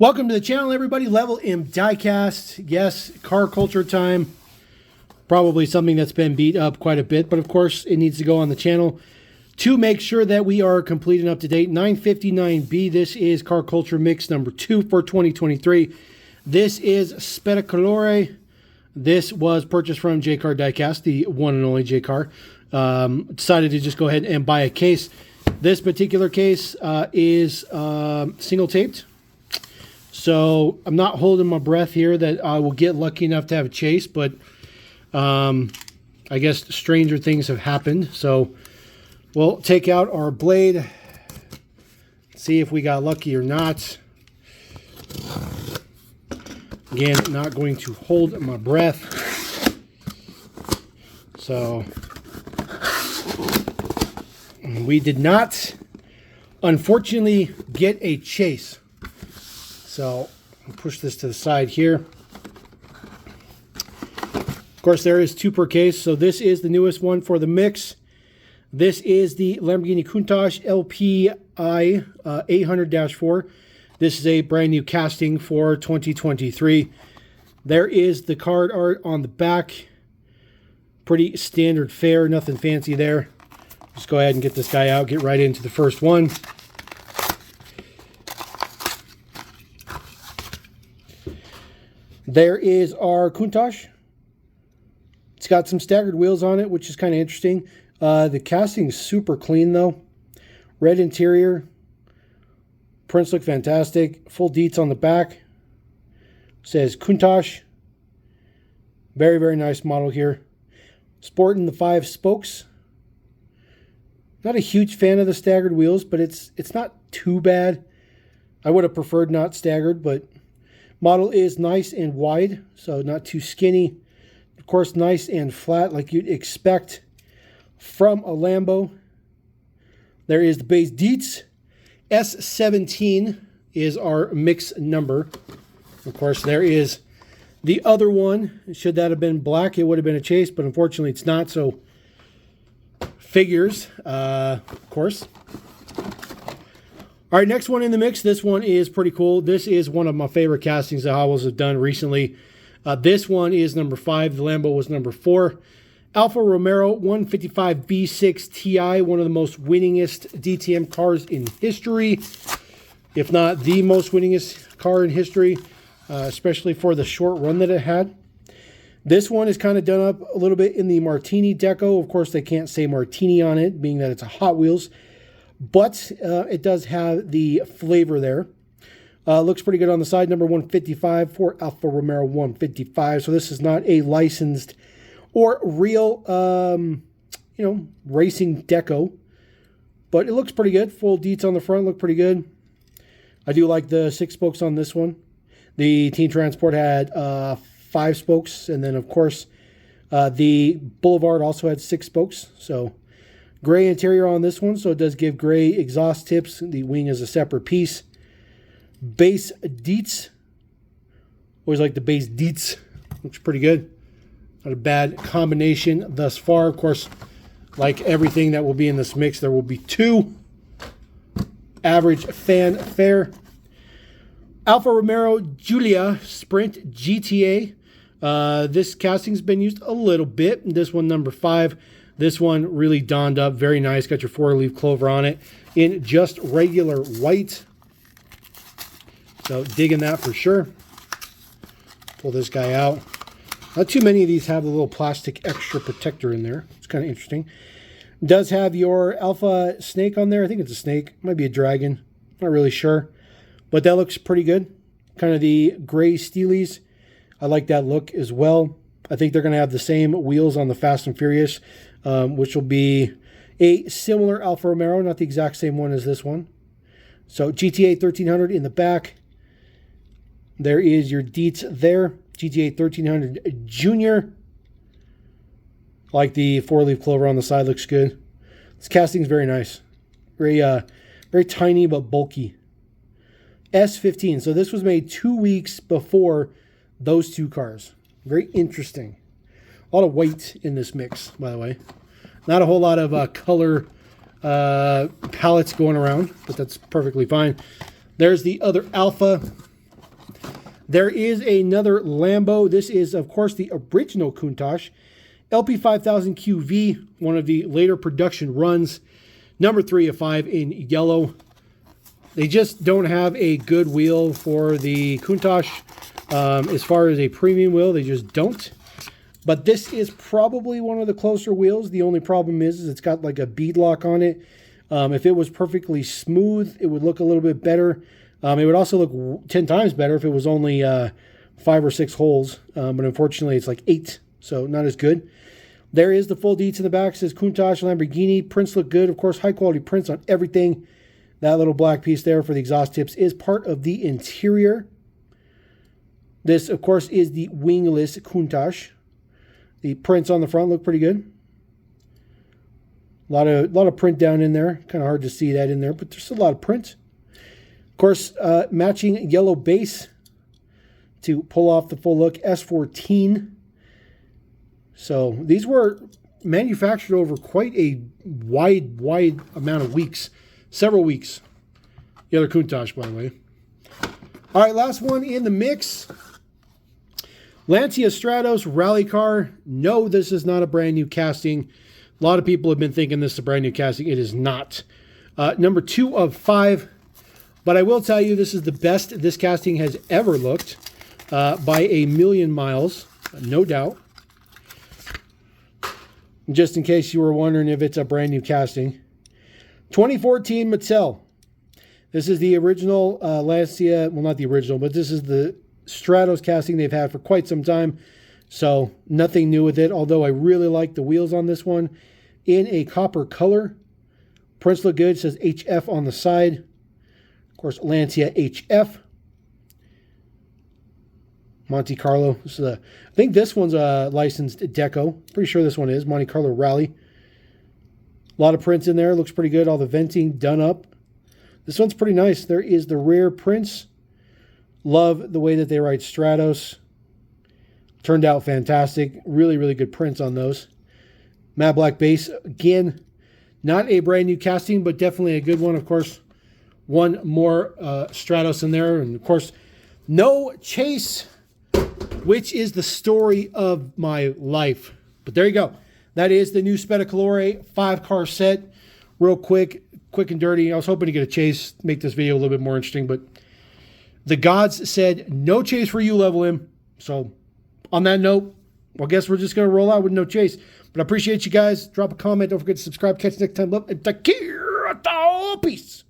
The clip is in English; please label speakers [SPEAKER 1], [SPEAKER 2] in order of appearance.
[SPEAKER 1] Welcome to the channel, everybody. Level M Diecast. Yes, car culture time. Probably something that's been beat up quite a bit, but of course it needs to go on the channel to make sure that we are complete and up to date. 959B. This is car culture mix number 2 for 2023. This is Spettacolare. This was purchased from J-Car Diecast, the one and only J-Car. Decided to just go ahead and buy a case. This particular case is single taped. So I'm not holding my breath here that I will get lucky enough to have a chase, but I guess stranger things have happened. So we'll take out our blade, see if we got lucky or not. Again, not going to hold my breath. So we did not, unfortunately, get a chase. So I'll push this to the side here. Of course, there is 2 per case. So this is the newest one for the mix. This is the Lamborghini Countach LP 800-4. This is a brand new casting for 2023. There is the card art on the back. Pretty standard fare, nothing fancy there. Just go ahead and get this guy out, get right into the first one. There is our Countach. It's got some staggered wheels on it, which is kind of interesting. The casting is super clean, though. Red interior. Prints look fantastic. Full deets on the back. Says Countach. Very, very nice model here. Sporting the 5 spokes. Not a huge fan of the staggered wheels, but it's not too bad. I would have preferred not staggered, but model is nice and wide, so not too skinny. Of course, nice and flat like you'd expect from a Lambo. There is the base deets. S17 is our mix number. Of course, there is the other one. Should that have been black, it would have been a chase, but unfortunately it's not, so figures, of course. All right, next one in the mix. This one is pretty cool. This is one of my favorite castings that Hotwheels have done recently. This one is number 5. The Lambo was number 4. Alfa Romeo 155 V6 Ti, one of the most winningest DTM cars in history, if not the most winningest car in history, especially for the short run that it had. This one is kind of done up a little bit in the Martini deco. Of course, they can't say Martini on it, being that it's a Hot Wheels. But it does have the flavor there. Looks pretty good on the side. Number 155 for Alfa Romeo 155. So this is not a licensed or real, racing deco. But it looks pretty good. Full deets on the front look pretty good. I do like the 6 spokes on this one. The Teen Transport had 5 spokes. And then, of course, the Boulevard also had 6 spokes. So gray interior on this one, so it does give gray exhaust tips. The wing is a separate piece. Base deets. Always like the base deets. Looks pretty good. Not a bad combination thus far. Of course, like everything that will be in this mix, there will be 2. Average fanfare. Alfa Romeo Giulia Sprint GTA. This casting's been used a little bit. This one, number 5. This one really donned up. Very nice. Got your 4-leaf clover on it in just regular white. So digging that for sure. Pull this guy out. Not too many of these have the little plastic extra protector in there. It's kind of interesting. It does have your Alpha snake on there. I think it's a snake. Might be a dragon. Not really sure. But that looks pretty good. Kind of the gray steelies. I like that look as well. I think they're going to have the same wheels on the Fast and Furious, which will be a similar Alfa Romeo, not the exact same one as this one. So GTA 1300 in the back. There is your deets there. GTA 1300 Junior. I like the 4-leaf clover on the side, looks good. This casting is very nice. Very tiny but bulky. S15. So this was made 2 weeks before those 2 cars. Very interesting. A lot of white in this mix, by the way. Not a whole lot of color palettes going around, but that's perfectly fine. There's the other Alpha. There is another Lambo. This is, of course, the original Countach LP 5000 QV, one of the later production runs. Number 3 of 5 in yellow. They just don't have a good wheel for the Countach. As far as a premium wheel, they just don't. But this is probably one of the closer wheels. The only problem is it's got like a bead lock on it. If it was perfectly smooth, it would look a little bit better. It would also look 10 times better if it was only 5 or 6 holes. But unfortunately, it's like 8, so not as good. There is the full deets in the back. It says Countach Lamborghini. Prints look good. Of course, high quality prints on everything. That little black piece there for the exhaust tips is part of the interior. This, of course, is the wingless Countach. The prints on the front look pretty good. A lot of print down in there. Kind of hard to see that in there, but there's a lot of print. Of course, matching yellow base to pull off the full look. S14. So these were manufactured over quite a wide amount of weeks. Several weeks. The other Countach, by the way. All right, last one in the mix. Lancia Stratos rally car. No, this is not a brand new casting. A lot of people have been thinking this is a brand new casting. It is not. Number 2 of 5. But I will tell you, this is the best this casting has ever looked by a million miles. No doubt. Just in case you were wondering if it's a brand new casting. 2014 Mattel. This is the original Lancia. Well, not the original, but this is the Stratos casting they've had for quite some time. So nothing new with it, although I really like the wheels on this one in a copper color. Prints look good. It says HF on the side. Of course, Lancia HF. Monte Carlo. This is I think this one's a licensed deco. Pretty sure this one is. Monte Carlo Rally. A lot of prints in there. Looks pretty good. All the venting done up. This one's pretty nice. There is the rear prints. Love the way that they write Stratos. Turned out fantastic. Really, really good prints on those. Matte black base. Again, not a brand new casting, but definitely a good one. Of course, one more Stratos in there. And of course, no chase, which is the story of my life. But there you go. That is the new Spettacolare 5-car set. Real quick and dirty. I was hoping to get a chase, make this video a little bit more interesting, but the gods said no chase for you, Level M. So on that note, well, I guess we're just going to roll out with no chase. But I appreciate you guys. Drop a comment. Don't forget to subscribe. Catch you next time. Love and take care. Peace.